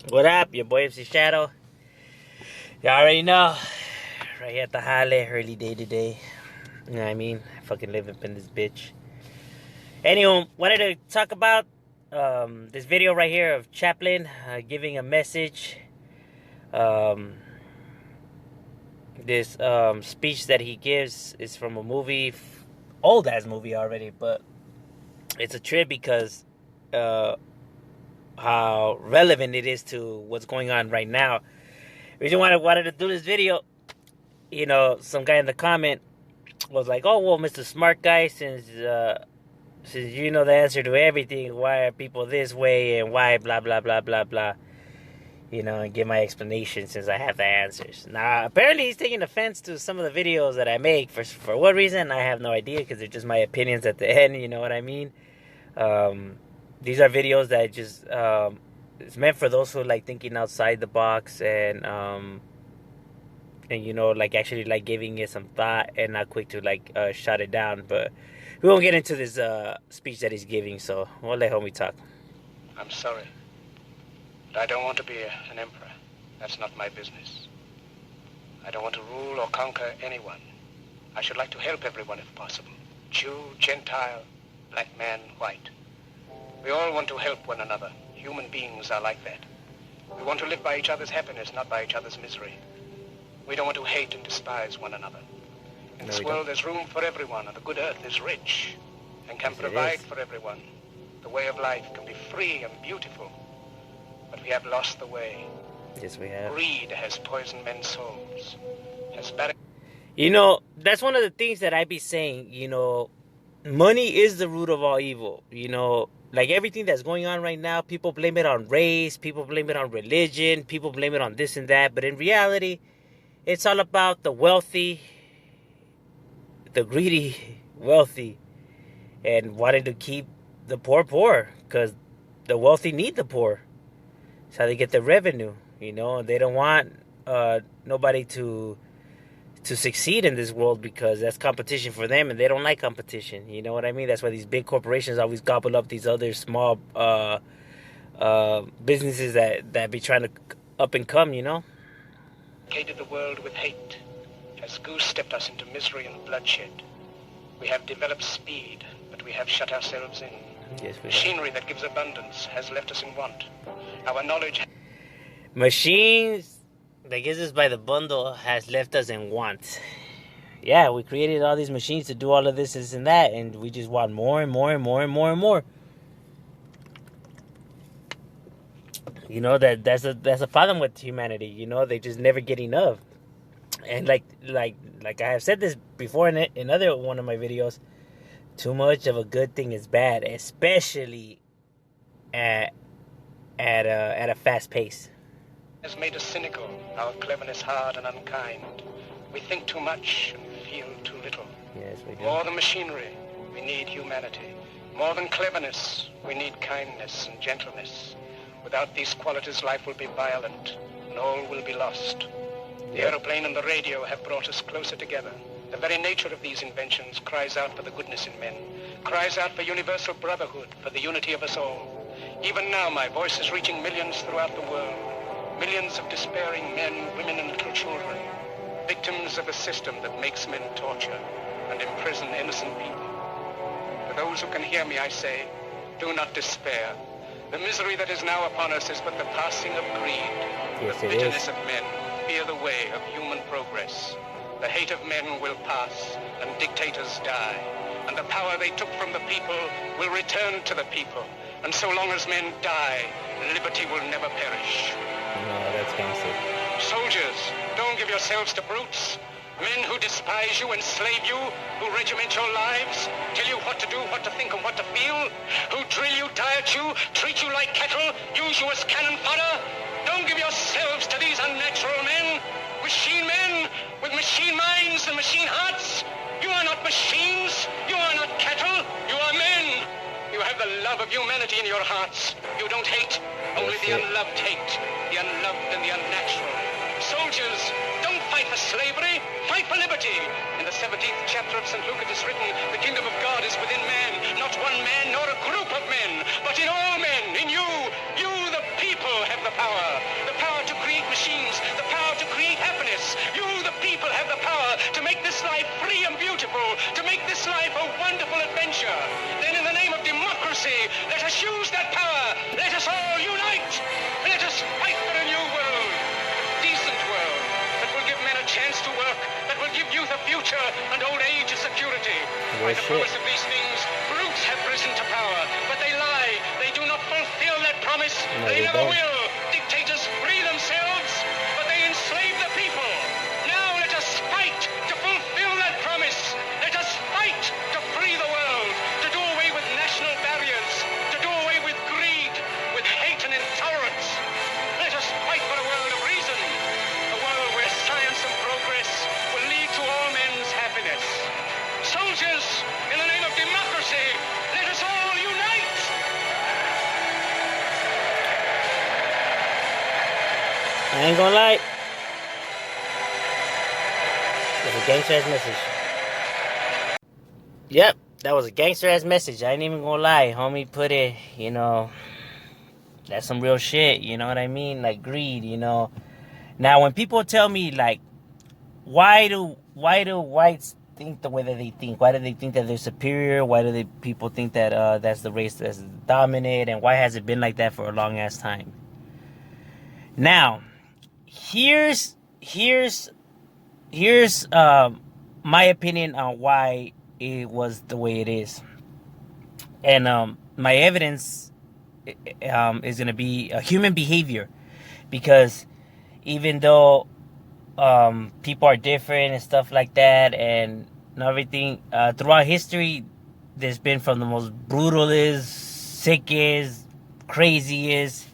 What up, your boy MC Shadow? You already know. Right here at the Halle, early day today. You know what I mean? I fucking live up in this bitch. Anyway, wanted to talk about this video right here of Chaplin giving a message. Um, this speech that he gives is from a movie, old ass movie already, but it's a trip because how relevant it is to what's going on right now. The reason why I wanted to do this video, some guy in the comment was like, "Oh well, Mr. Smart Guy, since you know the answer to everything, why are people this way and why blah blah blah blah blah." And give my explanation since I have the answers. Now, apparently, he's taking offense to some of the videos that I make. For what reason, I have no idea because they're just my opinions at the end. You know what I mean? These are videos that just it's meant for those who like thinking outside the box and like actually like giving it some thought and not quick to like shut it down. But we won't get into this speech that he's giving, so we'll let homie talk. I'm sorry, but I don't want to be an emperor. That's not my business. I don't want to rule or conquer anyone. I should like to help everyone if possible. Jew, Gentile, black man, white. We all want to help one another. Human beings are like that. We want to live by each other's happiness, not by each other's misery. We don't want to hate and despise one another. In this world, there's room for everyone, and the good earth is rich and can provide for everyone. The way of life can be free and beautiful, but we have lost the way. Yes, we have. Greed has poisoned men's souls. That's one of the things that I be saying. Money is the root of all evil. Like everything that's going on right now, people blame it on race, people blame it on religion, people blame it on this and that. But in reality, it's all about the wealthy, the greedy wealthy, and wanting to keep the poor poor because the wealthy need the poor. That's how they get the revenue. They don't want nobody to succeed in this world because that's competition for them, and they don't like competition. You know what I mean? That's why these big corporations always gobble up these other small businesses that be trying to up and come. Hated the world with hate, has goose-stepped us into misery and bloodshed. We have developed speed, but we have shut ourselves in. Yes, we Machinery that gives abundance has left us in want. Our knowledge... Machines that gives us by the bundle has left us in want. Yeah, we created all these machines to do all of this and that, and we just want more and more and more and more and more. That's a problem with humanity. They just never get enough. And like I have said this before in other one of my videos, too much of a good thing is bad, especially at a fast pace. Has made us cynical, our cleverness hard and unkind. We think too much and feel too little. Yes, we do. More than machinery, we need humanity. More than cleverness, we need kindness and gentleness. Without these qualities, life will be violent, and all will be lost. The aeroplane and the radio have brought us closer together. The very nature of these inventions cries out for the goodness in men, cries out for universal brotherhood, for the unity of us all. Even now, my voice is reaching millions throughout the world. Millions of despairing men, women, and little children, victims of a system that makes men torture and imprison innocent people. To those who can hear me, I say, do not despair. The misery that is now upon us is but the passing of greed. Yes, the bitterness of men fear the way of human progress. The hate of men will pass, and dictators die. And the power they took from the people will return to the people. And so long as men die, liberty will never perish. No, that's gangster. Soldiers, don't give yourselves to brutes. Men who despise you, enslave you, who regiment your lives, tell you what to do, what to think, and what to feel, who drill you, diet you, treat you like cattle, use you as cannon fodder. Don't give yourselves to these unnatural men, machine men with machine minds and machine hearts. You are not machines. You are not cattle. You are men. You have the love of humanity in your hearts. You don't hate. Only the unloved hate. The unloved and the unnatural. Soldiers, don't fight for slavery. Fight for liberty. In the 17th chapter of St. Luke it is written, the kingdom of God is within man. Not one man nor a group of men, but in all men. In you. You, the people, have the power. the power to create machines, the power to create happiness. You, the people, have the power to make this life free and beautiful, to make this life a wonderful adventure. Then in the name of democracy, let us use that power. Let us all unite. Let us fight for a new world, a decent world, that will give men a chance to work, that will give youth a future and old age a security. By the promise of these things, brutes have risen to power, but they lie. They do not fulfill that promise. No, they never don't. will. Dictators free themselves, but they enslave the people. Now let us fight to fulfill that promise. Let us fight to free the world, to do away with national barriers, to do away with greed, with hate and intolerance. Let us fight for a world of reason, a world where science and progress will lead to all men's happiness. Soldiers, in the name of democracy, let us all unite! I ain't gonna lie. It's a gangster ass message. Yep, that was a gangster ass message. I ain't even gonna lie. Homie put it, that's some real shit. You know what I mean? Like greed, Now, when people tell me, like, why do whites think the way that they think? Why do they think that they're superior? Why do people think that that's the race that's dominant? And why has it been like that for a long ass time? Now, here's my opinion on why it was the way it is, and my evidence is gonna be human behavior, because even though people are different and stuff like that and everything, throughout history, there's been from the most brutalist, sickest, craziest,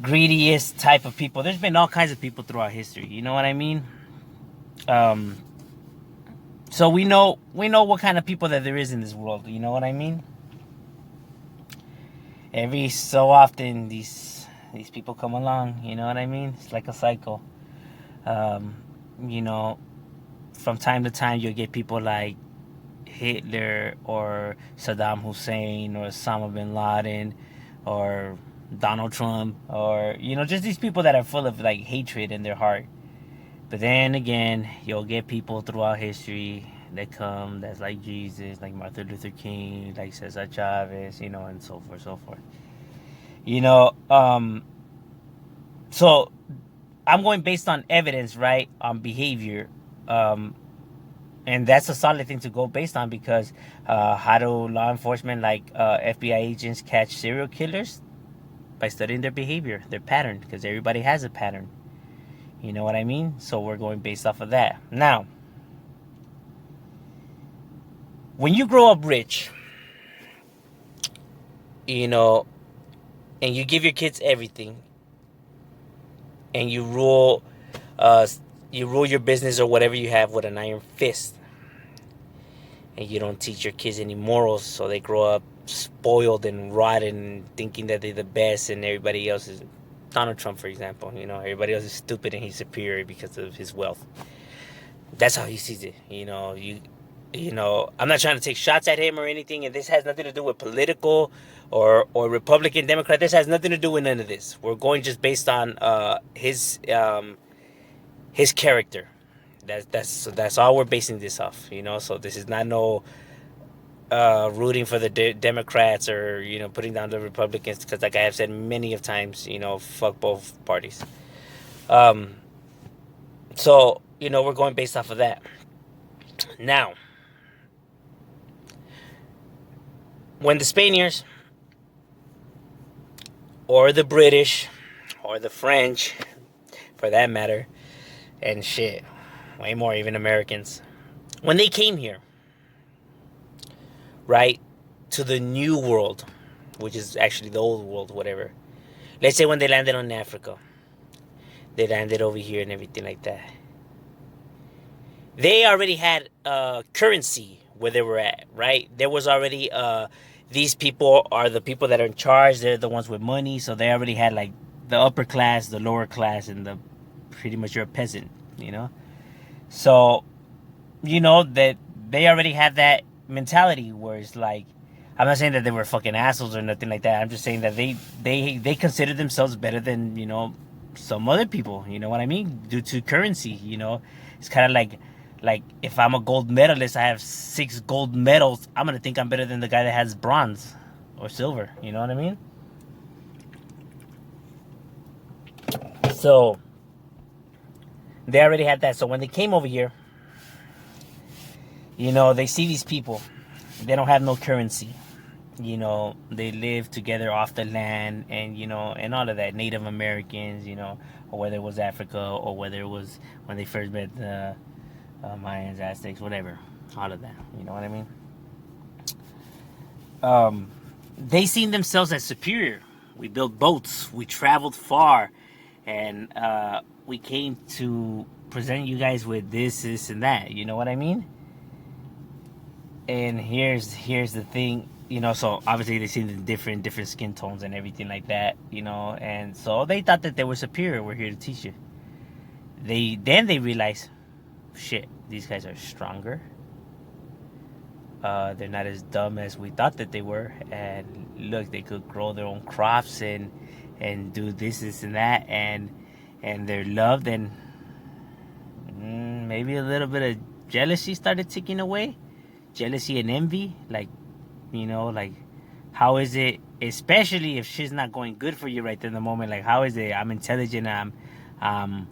greediest type of people. There's been all kinds of people throughout history. You know what I mean? So we know what kind of people that there is in this world. You know what I mean? Every so often, these people come along. You know what I mean? It's like a cycle. From time to time, you'll get people like Hitler or Saddam Hussein or Osama bin Laden or Donald Trump, or just these people that are full of like hatred in their heart. But then again, you'll get people throughout history that come that's like Jesus, like Martin Luther King, like Cesar Chavez, and so forth, so forth. So I'm going based on evidence, right? On behavior. And that's a solid thing to go based on, because how do law enforcement, like FBI agents, catch serial killers? By studying their behavior, their pattern, because everybody has a pattern. You know what I mean? So we're going based off of that. Now, when you grow up rich, and you give your kids everything, and you rule your business or whatever you have with an iron fist, and you don't teach your kids any morals, so they grow up spoiled and rotten, thinking that they're the best, and everybody else is Donald Trump, for example. Everybody else is stupid and he's superior because of his wealth. That's how he sees it. I'm not trying to take shots at him or anything, and this has nothing to do with political or Republican, Democrat. This has nothing to do with none of this. We're going just based on his character. That's all we're basing this off. So this is not no rooting for the Democrats or putting down the Republicans, because like I have said many of times, fuck both parties. So we're going based off of that. Now, when the Spaniards or the British or the French, for that matter, and shit, way more even Americans, when they came here, right, to the new world, which is actually the old world, whatever. Let's say when they landed on Africa, they landed over here and everything like that. They already had currency where they were at, right? There was already these people are the people that are in charge. They're the ones with money, so they already had like the upper class, the lower class, and the pretty much you're a peasant, So, that they already had that mentality where it's like, I'm not saying that they were fucking assholes or nothing like that. I'm just saying that they consider themselves better than, some other people. You know what I mean? Due to currency. It's kind of like if I'm a gold medalist, I have 6 gold medals. I'm gonna think I'm better than the guy that has bronze or silver. You know what I mean? So they already had that. So when they came over here, they see these people. They don't have no currency. They live together off the land, and all of that. Native Americans, or whether it was Africa, or whether it was when they first met the Mayans, Aztecs, whatever. All of that. You know what I mean? They seen themselves as superior. We built boats. We traveled far, and we came to present you guys with this, and that. You know what I mean? And here's the thing. So obviously they see the different skin tones and everything like that. And so they thought that they were superior. We're here to teach you. They realize, shit, these guys are stronger. They're not as dumb as we thought that they were. And look, they could grow their own crops and do this and that, and they're loved, and maybe a little bit of jealousy started ticking away. Jealousy and envy, like how is it, especially if shit's not going good for you right in the moment, like how is it I'm intelligent, the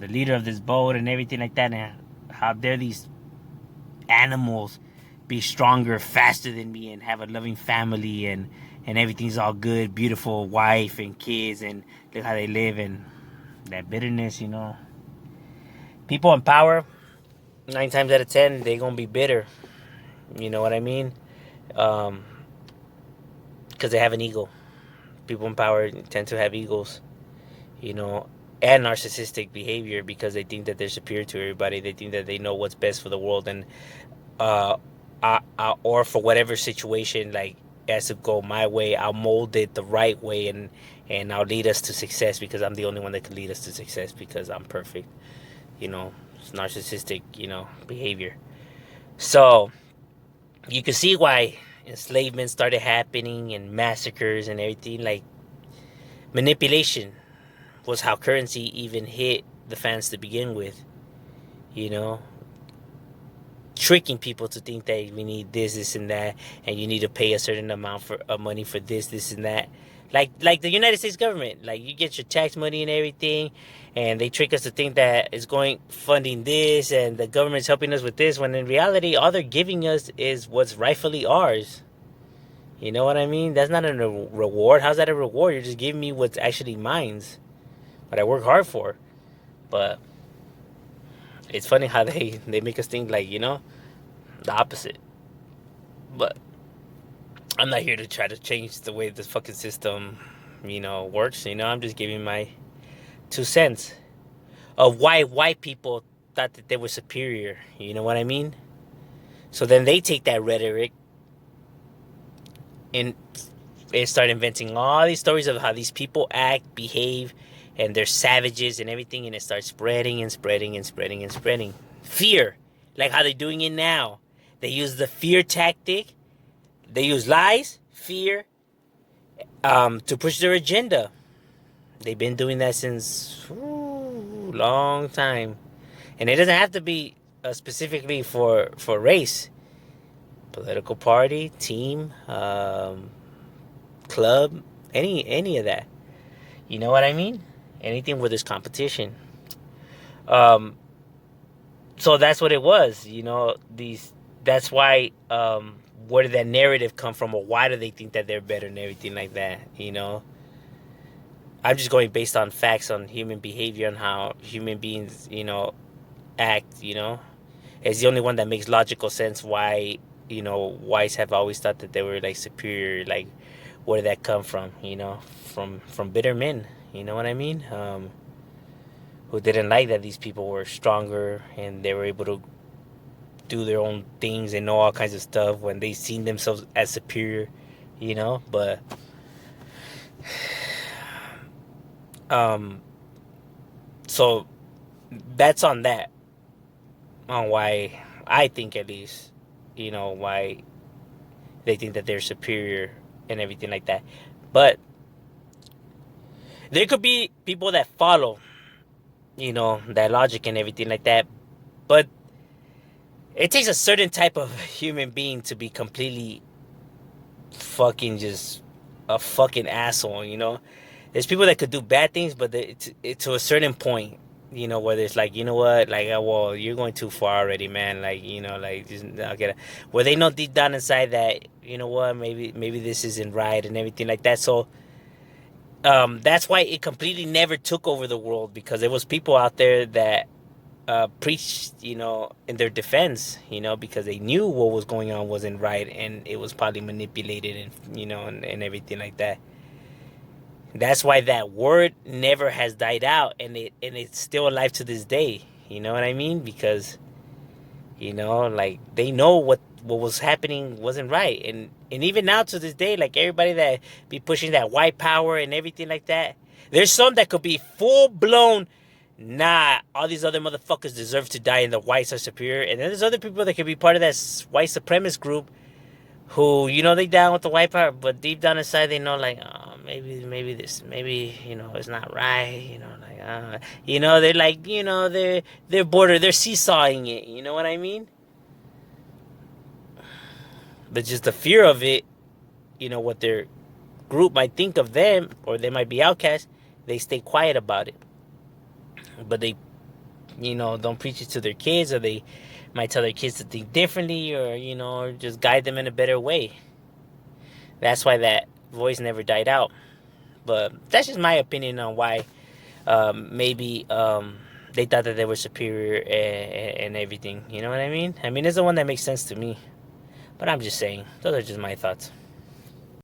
leader of this boat and everything like that, and how dare these animals be stronger, faster than me, and have a loving family, and everything's all good, beautiful wife and kids, and look how they live. And that bitterness, people in power, 9 times out of 10 they gonna be bitter. You know what I mean? Because they have an ego. People in power tend to have egos, and narcissistic behavior, because they think that they're superior to everybody. They think that they know what's best for the world, and uh, or for whatever situation, like, it has to go my way. I'll mold it the right way, and I'll lead us to success, because I'm the only one that can lead us to success, because I'm perfect. It's narcissistic, behavior. So you can see why enslavement started happening, and massacres and everything. Like, manipulation was how currency even hit the fans to begin with. You know, tricking people to think that we need this, and that, and you need to pay a certain amount of money for this, and that. Like the United States government, like, you get your tax money and everything, and they trick us to think that it's going funding this, and the government's helping us with this, when in reality all they're giving us is what's rightfully ours. You know what I mean? That's not a reward. How's that a reward? You're just giving me what's actually mine's, what I work hard for. But it's funny how they make us think, like, the opposite. But I'm not here to try to change the way this fucking system, works. I'm just giving my 2 cents of why white people thought that they were superior. You know what I mean? So then they take that rhetoric and start inventing all these stories of how these people act, behave, and they're savages and everything, and it starts spreading and spreading and spreading and spreading. Fear, like how they're doing it now. They use the fear tactic. They use lies, fear, to push their agenda. They've been doing that since long time, and it doesn't have to be specifically for race, political party, team, club, any of that. You know what I mean? Anything where there's competition. So that's what it was. That's why. Where did that narrative come from, or why do they think that they're better and everything like that? I'm just going based on facts, on human behavior, and how human beings, act. It's the only one that makes logical sense. Why, whites have always thought that they were, like, superior. Like, where did that come from? From bitter men. You know what I mean? Who didn't like that these people were stronger and they were able to do their own things and know all kinds of stuff, when they seen themselves as superior. But so that's on that, on why I think, at least, why They think that they're superior and everything like that. But there could be people that follow, that logic and everything like that. But it takes a certain type of human being to be completely fucking just a fucking asshole. There's people that could do bad things, but it's to a certain point, where it's like, you know what, like, well, you're going too far already, man. Like, like, just I'll get it. Where they know deep down inside that, you know what, maybe this isn't right and everything like that. So, that's why it completely never took over the world, because there was people out there that preached, in their defense, because they knew what was going on wasn't right, and it was probably manipulated, and and everything like that. That's why that word never has died out, and it's still alive to this day. You know what I mean? Because like, they know what was happening wasn't right, and even now to this day, like, everybody that be pushing that white power and everything like that, there's some that could be full blown. Nah, all these other motherfuckers deserve to die, and the whites are superior. And then there's other people that could be part of that white supremacist group who, they down with the white power, but deep down inside they know, like, oh, maybe this, maybe, it's not right, like, they're like, they're seesawing it, you know what I mean? But just the fear of it, what their group might think of them, or they might be outcast, they stay quiet about it. But they, don't preach it to their kids, or they might tell their kids to think differently, or, or just guide them in a better way. That's why that voice never died out. But that's just my opinion on why maybe they thought that they were superior, and everything. You know what I mean? I mean, it's the one that makes sense to me. But I'm just saying, those are just my thoughts.